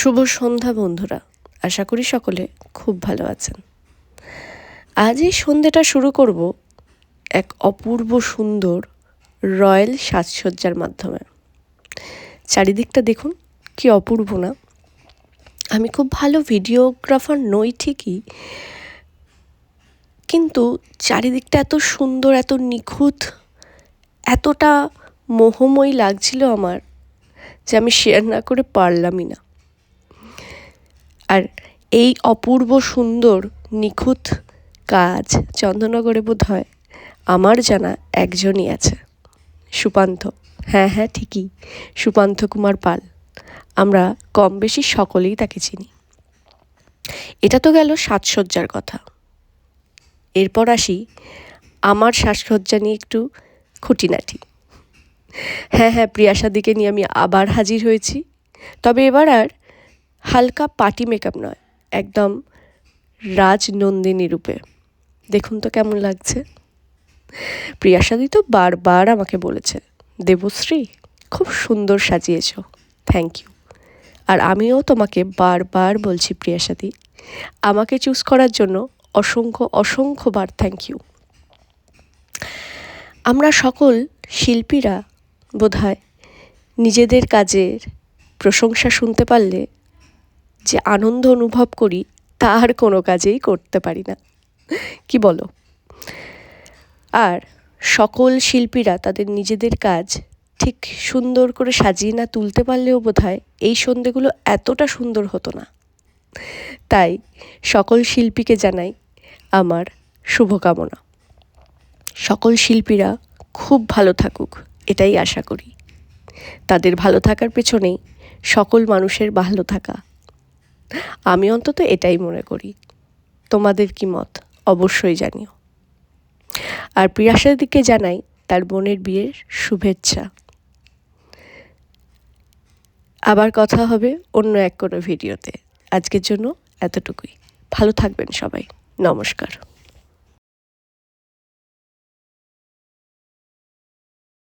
শুভ সন্ধ্যা বন্ধুরা, আশা করি সকলে খুব ভালো আছেন। আজ এই সন্ধ্যাটা শুরু করব এক অপূর্ব সুন্দর রয়্যাল সাজসজ্জার মাধ্যমে। চারিদিকটা দেখুন কি অপূর্ব না? আমি খুব ভালো ভিডিওগ্রাফার নই ঠিকই, কিন্তু চারিদিকটা এত সুন্দর, এত নিখুঁত, এতটা মোহময়ী লাগছিল আমার যে আমি শেয়ার না করে পারলামই না। আর এই অপূর্ব সুন্দর নিখুঁত কাজ চন্দননগরে বোধহয় আমার জানা একজনই আছে, সুপান্থ। হ্যাঁ ঠিকই, সুপান্থ কুমার পাল। আমরা কম বেশি সকলেই তাকে চিনি। এটা তো গেল সাজসজ্জার কথা। এরপর আসি আমার সাজসজ্জা নিয়ে একটু খুঁটিনাটি। হ্যাঁ প্রিয়াসাদিকে নিয়ে আমি আবার হাজির হয়েছি, তবে এবার আর হালকা পার্টি মেকআপ নয়, একদম রাজনন্দিনী রূপে। দেখুন তো কেমন লাগছে। প্রিয়াসাদি তো বারবার আমাকে বলেছে, দেবশ্রী খুব সুন্দর সাজিয়েছ, থ্যাংক ইউ। আর আমিও তোমাকে বারবার বলছি প্রিয়াসাদি, আমাকে চুজ করার জন্য অসংখ্যবার থ্যাংক ইউ। আমরা সকল শিল্পীরা বোধহয় নিজেদের কাজের প্রশংসা শুনতে পারলে যে আনন্দ অনুভব করি, তা আর কোনো কাজেই করতে পারি না, কি বলো? আর সকল শিল্পীরা তাদের নিজেদের কাজ ঠিক সুন্দর করে সাজিয়ে না তুলতে পারলেও বোধহয় এই সন্ধেগুলো এতটা সুন্দর হতো না। তাই সকল শিল্পীকে জানাই আমার শুভকামনা। সকল শিল্পীরা খুব ভালো থাকুক, এটাই আশা করি। তাদের ভালো থাকার পেছনেই সকল মানুষের ভালো থাকা, আমি অন্তত এটাই মনে করি। তোমাদের কি মত অবশ্যই জানিও। আর প্রিয়াসাদিকে জানাই তার বোনের বিয়ের শুভেচ্ছা। আবার কথা হবে অন্য এক কোনো ভিডিওতে। আজকের জন্য এতটুকুই। ভালো থাকবেন সবাই। নমস্কার।